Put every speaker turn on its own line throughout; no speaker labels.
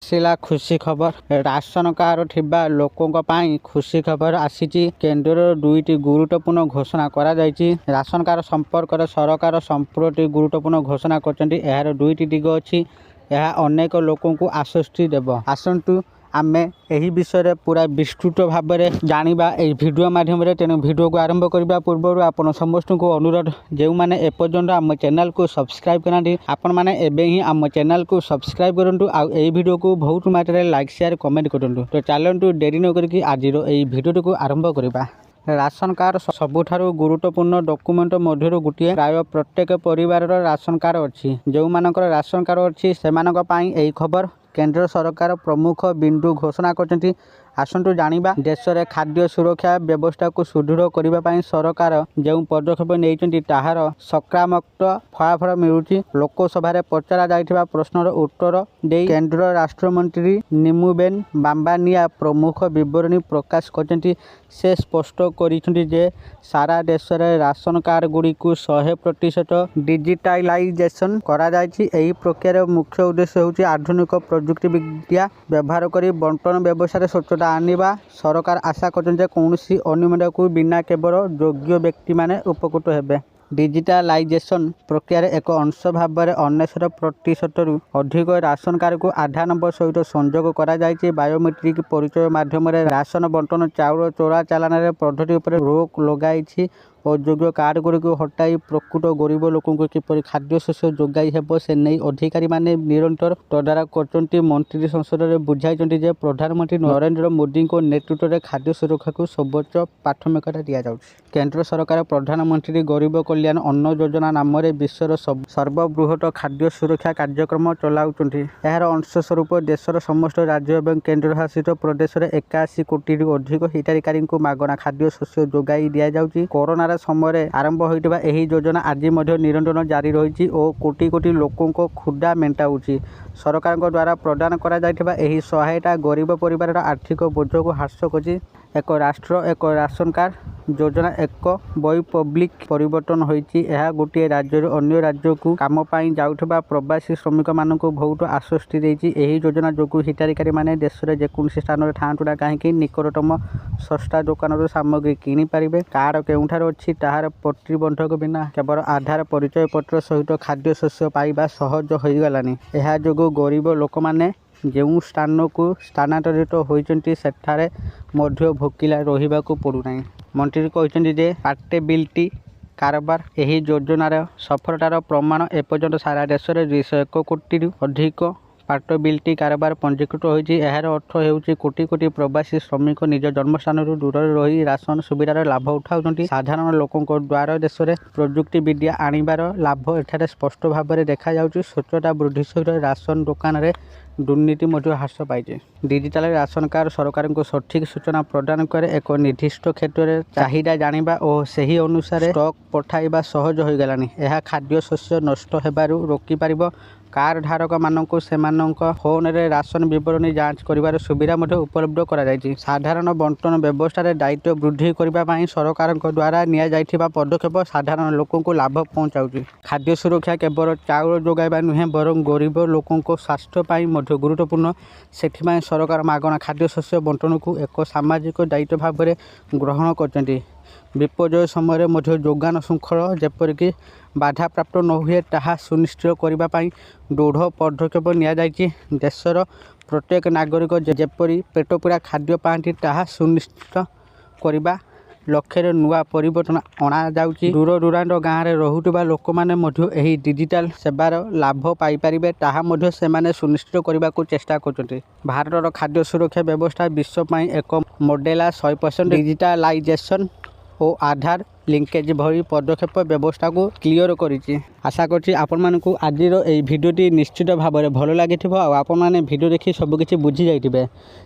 ଆସିଲା ଖୁସି ଖବର। ରାସନ କାର୍ଡ ଥିବା ଲୋକଙ୍କ ପାଇଁ ଖୁସି ଖବର ଆସିଛି। କେନ୍ଦ୍ରର ଦୁଇଟି ଗୁରୁତ୍ୱପୂର୍ଣ୍ଣ ଘୋଷଣା କରାଯାଇଛି। ରାସନ କାର୍ଡ ସମ୍ପର୍କରେ ସରକାର ସମ୍ପ୍ରତି ଗୁରୁତ୍ୱପୂର୍ଣ୍ଣ ଘୋଷଣା କରିଛନ୍ତି। ଏହାର ଦୁଇଟି ଦିଗ ଅଛି। ଏହା ଅନେକ ଲୋକଙ୍କୁ ଆଶ୍ୱସ୍ତି ଦେବ। ଆସନ୍ତୁ ଆମେ ଏହି ବିଷୟରେ ପୁରା ବିସ୍ତୃତ ଭାବରେ ଜାଣିବା ଏହି ଭିଡ଼ିଓ ମାଧ୍ୟମରେ। ତେଣୁ ଭିଡ଼ିଓକୁ ଆରମ୍ଭ କରିବା ପୂର୍ବରୁ ଆପଣ ସମସ୍ତଙ୍କୁ ଅନୁରୋଧ, ଯେଉଁମାନେ ଏପର୍ଯ୍ୟନ୍ତ ଆମ ଚ୍ୟାନେଲକୁ ସବସ୍କ୍ରାଇବ୍ କରିନାହାନ୍ତି ଆପଣମାନେ ଏବେ ହିଁ ଆମ ଚ୍ୟାନେଲକୁ ସବସ୍କ୍ରାଇବ୍ କରନ୍ତୁ। ଆଉ ଏହି ଭିଡ଼ିଓକୁ ବହୁତ ମାତ୍ରାରେ ଲାଇକ୍ ସେୟାର କମେଣ୍ଟ କରନ୍ତୁ। ତ ଚାଲନ୍ତୁ ଡେରି ନ କରିକି ଆଜିର ଏହି ଭିଡ଼ିଓଟିକୁ ଆରମ୍ଭ କରିବା। ରାସନ କାର୍ଡ ସବୁଠାରୁ ଗୁରୁତ୍ୱପୂର୍ଣ୍ଣ ଡକୁମେଣ୍ଟ ମଧ୍ୟରୁ ଗୋଟିଏ। ପ୍ରାୟ ପ୍ରତ୍ୟେକ ପରିବାରର ରାସନ କାର୍ଡ ଅଛି। ଯେଉଁମାନଙ୍କର ରାସନ କାର୍ଡ ଅଛି ସେମାନଙ୍କ ପାଇଁ ଏହି ଖବର। କେନ୍ଦ୍ର ସରକାର ପ୍ରମୁଖ ବିନ୍ଦୁ ଘୋଷଣା କରିଛନ୍ତି। ଆସନ୍ତୁ ଜାଣିବା ଦେଶରେ ଖାଦ୍ୟ ସୁରକ୍ଷା ବ୍ୟବସ୍ଥାକୁ ସୁଦୃଢ଼ କରିବା ପାଇଁ ସରକାର ଯେଉଁ ପଦକ୍ଷେପ ନେଇଛନ୍ତି ତାହାର ସକାରାତ୍ମକ ଫଳାଫଳ ମିଳୁଛି। ଲୋକସଭାରେ ପଚରା ଯାଇଥିବା ପ୍ରଶ୍ନର ଉତ୍ତର ଦେଇ କେନ୍ଦ୍ର ରାଷ୍ଟ୍ରମନ୍ତ୍ରୀ ନିମୁବେନ ବାମ୍ବାନିଆ ପ୍ରମୁଖ ବିବରଣୀ ପ୍ରକାଶ କରିଛନ୍ତି। ସେ ସ୍ପଷ୍ଟ କରିଛନ୍ତି ଯେ ସାରା ଦେଶରେ ରାସନ କାର୍ଡଗୁଡ଼ିକୁ 100% ଡିଜିଟାଲାଇଜେସନ କରାଯାଇଛି। ଏହି ପ୍ରକ୍ରିୟାର ମୁଖ୍ୟ ଉଦ୍ଦେଶ୍ୟ ହେଉଛି ଆଧୁନିକ ପ୍ରଯୁକ୍ତିବିଦ୍ୟା ବ୍ୟବହାର କରି ବଣ୍ଟନ ବ୍ୟବସ୍ଥାରେ ସ୍ୱଚ୍ଛତା ଆଣିବା। ସରକାର ଆଶା କରିଛନ୍ତି ଯେ କୌଣସି ଅନିୟମିତତାକୁ ବିନା କେବଳ ଯୋଗ୍ୟ ବ୍ୟକ୍ତିମାନେ ଉପକୃତ ହେବେ। ଡିଜିଟାଲାଇଜେସନ ପ୍ରକ୍ରିୟାର ଏକ ଅଂଶ ଭାବରେ 99%ରୁ ଅଧିକ ରାସନ କାର୍ଡକୁ ଆଧାର ନମ୍ବର ସହିତ ସଂଯୋଗ କରାଯାଇଛି। ବାୟୋମେଟ୍ରିକ୍ ପରିଚୟ ମାଧ୍ୟମରେ ରାସନ ବଣ୍ଟନ ଚାଉଳ ଚୋରାଚାଲାଣର ପଦ୍ଧତି ଉପରେ ରୋକ ଲଗାଇଛି। ଅଯୋଗ୍ୟ କାର୍ଡଗୁଡ଼ିକୁ ହଟାଇ ପ୍ରକୃତ ଗରିବ ଲୋକଙ୍କୁ କିପରି ଖାଦ୍ୟଶସ୍ୟ ଯୋଗାଇ ହେବ ସେ ନେଇ ଅଧିକାରୀମାନେ ନିରନ୍ତର ତଦାରଖ କରୁଛନ୍ତି। ମନ୍ତ୍ରୀ ସଂସଦରେ ବୁଝାଇଛନ୍ତି ଯେ ପ୍ରଧାନମନ୍ତ୍ରୀ ନରେନ୍ଦ୍ର ମୋଦିଙ୍କ ନେତୃତ୍ୱରେ ଖାଦ୍ୟ ସୁରକ୍ଷାକୁ ସର୍ବୋଚ୍ଚ ପ୍ରାଥମିକତା ଦିଆଯାଉଛି। କେନ୍ଦ୍ର ସରକାର ପ୍ରଧାନମନ୍ତ୍ରୀ ଗରିବ କଲ୍ୟାଣ ଅନ୍ନ ଯୋଜନା ନାମରେ ବିଶ୍ୱର ସର୍ବବୃହତ ଖାଦ୍ୟ ସୁରକ୍ଷା କାର୍ଯ୍ୟକ୍ରମ ଚଲାଉଛନ୍ତି। ଏହାର ଅଂଶସ୍ୱରୂପ ଦେଶର ସମସ୍ତ ରାଜ୍ୟ ଏବଂ କେନ୍ଦ୍ରଶାସିତ ପ୍ରଦେଶରେ 81 କୋଟିରୁ ଅଧିକ ହିତାଧିକାରୀଙ୍କୁ ମାଗଣା ଖାଦ୍ୟଶସ୍ୟ ଯୋଗାଇ ଦିଆଯାଉଛି। କରୋନାର ସମୟରେ ଆରମ୍ଭ ହୋଇଥିବା ଏହି ଯୋଜନା ଆଜି ମଧ୍ୟ ନିରନ୍ତର ଜାରି ରହିଛି ଓ କୋଟି କୋଟି ଲୋକଙ୍କ କ୍ଷୁଧା ମେଣ୍ଟାଉଛି। ସରକାରଙ୍କ ଦ୍ୱାରା ପ୍ରଦାନ କରାଯାଇଥିବା ଏହି ସହାୟତା ଗରିବ ପରିବାରର ଆର୍ଥିକ ବୋଝକୁ ହ୍ରାସ କରିଛି। ଏକ ରାଷ୍ଟ୍ର ଏକ ରାସନ କାର୍ଡ ଯୋଜନା ଏକ ବୈପ୍ଳବିକ ପରିବର୍ତ୍ତନ ହୋଇଛି। ଏହା ଗୋଟିଏ ରାଜ୍ୟରୁ ଅନ୍ୟ ରାଜ୍ୟକୁ କାମ ପାଇଁ ଯାଉଥିବା ପ୍ରବାସୀ ଶ୍ରମିକମାନଙ୍କୁ ବହୁତ ଆଶ୍ୱସ୍ତି ଦେଇଛି। ଏହି ଯୋଜନା ଯୋଗୁଁ ହିତାଧିକାରୀମାନେ ଦେଶରେ ଯେକୌଣସି ସ୍ଥାନରେ ଥାଆନ୍ତୁ ନା କାହିଁକି ନିକଟତମ ଶସ୍ତା ଦୋକାନରୁ ସାମଗ୍ରୀ କିଣିପାରିବେ। କାର୍ଡ କେଉଁଠାରେ ଅଛି ତାହାର ପ୍ରତିବନ୍ଧକ ବିନା କେବଳ ଆଧାର ପରିଚୟପତ୍ର ସହିତ ଖାଦ୍ୟଶସ୍ୟ ପାଇବା ସହଜ ହୋଇଗଲାଣି। ଏହା ଯୋଗୁଁ ଗରିବ ଲୋକମାନେ ଯେଉଁ ସ୍ଥାନକୁ ସ୍ଥାନାନ୍ତରିତ ହୋଇଛନ୍ତି ସେଠାରେ ମଧ୍ୟ ଭୋକିଲା ରହିବାକୁ ପଡ଼ୁନାହିଁ। ମନ୍ତ୍ରୀ କହିଛନ୍ତି ଯେ ପୋର୍ଟେବିଲିଟି କାରବାର ଏହି ଯୋଜନାର ସଫଳତାର ପ୍ରମାଣ। ଏପର୍ଯ୍ୟନ୍ତ ସାରା ଦେଶରେ 201 କୋଟିରୁ ଅଧିକ ପୋର୍ଟେବିଲିଟି କାରବାର ପଞ୍ଜୀକୃତ ହୋଇଛି। ଏହାର ଅର୍ଥ ହେଉଛି କୋଟି କୋଟି ପ୍ରବାସୀ ଶ୍ରମିକ ନିଜ ଜନ୍ମସ୍ଥାନରୁ ଦୂରରେ ରହି ରାସନ ସୁବିଧାର ଲାଭ ଉଠାଉଛନ୍ତି। ସାଧାରଣ ଲୋକଙ୍କ ଦ୍ୱାରା ଦେଶରେ ପ୍ରଯୁକ୍ତିବିଦ୍ୟା ଆଣିବାର ଲାଭ ଏଠାରେ ସ୍ପଷ୍ଟ ଭାବରେ ଦେଖାଯାଉଛି। ସ୍ୱଚ୍ଛତା ବୃଦ୍ଧି ସହିତ ରାସନ ଦୋକାନରେ ଦୁର୍ନୀତି ମଧ୍ୟ ହ୍ରାସ ପାଇଛି। ଡିଜିଟାଲ ରାସନ କାର୍ଡ ସରକାରଙ୍କୁ ସଠିକ ସୂଚନା ପ୍ରଦାନ କରେ। ଏକ ନିର୍ଦ୍ଦିଷ୍ଟ କ୍ଷେତ୍ରରେ ଚାହିଦା ଜାଣିବା ଓ ସେହି ଅନୁସାରେ ଷ୍ଟକ୍ ପଠାଇବା ସହଜ ହୋଇଗଲାଣି। ଏହା ଖାଦ୍ୟଶସ୍ୟ ନଷ୍ଟ ହେବାରୁ ରୋକିପାରିବ। କାର୍ଡ ଧାରକମାନଙ୍କୁ ସେମାନଙ୍କ ଫୋନରେ ରାସନ ବିବରଣୀ ଯାଞ୍ଚ କରିବାର ସୁବିଧା ମଧ୍ୟ ଉପଲବ୍ଧ କରାଯାଇଛି। ସାଧାରଣ ବଣ୍ଟନ ବ୍ୟବସ୍ଥାରେ ଦାୟିତ୍ୱ ବୃଦ୍ଧି କରିବା ପାଇଁ ସରକାରଙ୍କ ଦ୍ୱାରା ନିଆଯାଇଥିବା ପଦକ୍ଷେପ ସାଧାରଣ ଲୋକଙ୍କୁ ଲାଭ ପହଞ୍ଚାଉଛି। ଖାଦ୍ୟ ସୁରକ୍ଷା କେବଳ ଚାଉଳ ଯୋଗାଇବା ନୁହେଁ ବରଂ ଗରିବ ଲୋକଙ୍କ ସ୍ୱାସ୍ଥ୍ୟ ପାଇଁ ମଧ୍ୟ ଗୁରୁତ୍ୱପୂର୍ଣ୍ଣ। ସେଥିପାଇଁ ସରକାର ମାଗଣା ଖାଦ୍ୟଶସ୍ୟ ବଣ୍ଟନକୁ ଏକ ସାମାଜିକ ଦାୟିତ୍ୱ ଭାବରେ ଗ୍ରହଣ କରିଛନ୍ତି। ବିପର୍ଯ୍ୟୟ ସମୟରେ ମଧ୍ୟ ଯୋଗାଣ ଶୃଙ୍ଖଳ ଯେପରିକି ବାଧାପ୍ରାପ୍ତ ନ ହୁଏ ତାହା ସୁନିଶ୍ଚିତ କରିବା ପାଇଁ ଦୃଢ଼ ପଦକ୍ଷେପ ନିଆଯାଇଛି। ଦେଶର ପ୍ରତ୍ୟେକ ନାଗରିକ ଯେପରି ପେଟପୂରା ଖାଦ୍ୟ ପାଆନ୍ତି ତାହା ସୁନିଶ୍ଚିତ କରିବା ଲକ୍ଷ୍ୟରେ ନୂଆ ପରିବର୍ତ୍ତନ ଅଣାଯାଉଛି। ଦୂରଦୂରାନ୍ତ ଗାଁରେ ରହୁଥିବା ଲୋକମାନେ ମଧ୍ୟ ଏହି ଡିଜିଟାଲ ସେବାର ଲାଭ ପାଇପାରିବେ ତାହା ମଧ୍ୟ ସେମାନେ ସୁନିଶ୍ଚିତ କରିବାକୁ ଚେଷ୍ଟା କରୁଛନ୍ତି। ଭାରତର ଖାଦ୍ୟ ସୁରକ୍ଷା ବ୍ୟବସ୍ଥା ବିଶ୍ୱ ପାଇଁ ଏକ ମଡେଲ। 100% ଡିଜିଟାଲାଇଜେସନ ଓ ଆଧାର ଲିଙ୍କେଜ ଭଳି ପଦକ୍ଷେପ ବ୍ୟବସ୍ଥାକୁ କ୍ଲିୟର କରିଛି। ଆଶା କରୁଛି ଆପଣମାନଙ୍କୁ ଆଜିର ଏହି ଭିଡ଼ିଓଟି ନିଶ୍ଚିତ ଭାବରେ ଭଲ ଲାଗିଥିବ ଆଉ ଆପଣମାନେ ଭିଡ଼ିଓ ଦେଖି ସବୁକିଛି ବୁଝିଯାଇଥିବେ।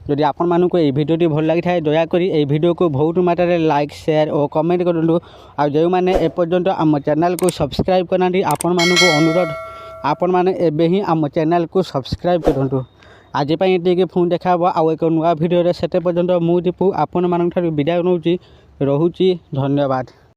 ଯଦି ଆପଣମାନଙ୍କୁ ଏହି ଭିଡ଼ିଓଟି ଭଲ ଲାଗିଥାଏ ଦୟାକରି ଏହି ଭିଡ଼ିଓକୁ ବହୁତ ମାତ୍ରାରେ ଲାଇକ୍ ସେୟାର ଓ କମେଣ୍ଟ କରନ୍ତୁ। ଆଉ ଯେଉଁମାନେ ଏପର୍ଯ୍ୟନ୍ତ ଆମ ଚ୍ୟାନେଲକୁ ସବସ୍କ୍ରାଇବ୍ କରିନାହାନ୍ତି ଆପଣମାନଙ୍କୁ ଅନୁରୋଧ ଆପଣମାନେ ଏବେ ହିଁ ଆମ ଚ୍ୟାନେଲକୁ ସବସ୍କ୍ରାଇବ୍ କରନ୍ତୁ। ଆଜି ପାଇଁ ଏତିକି। ପୁଣି ଦେଖା ହେବ ଆଉ ଏକ ନୂଆ ଭିଡ଼ିଓରେ। ସେତେ ପର୍ଯ୍ୟନ୍ତ ମୁଁ ଦୀପୁ ଆପଣମାନଙ୍କଠାରୁ ବିଦାୟ ନେଉଛି। ରହୁଛି। ଧନ୍ୟବାଦ।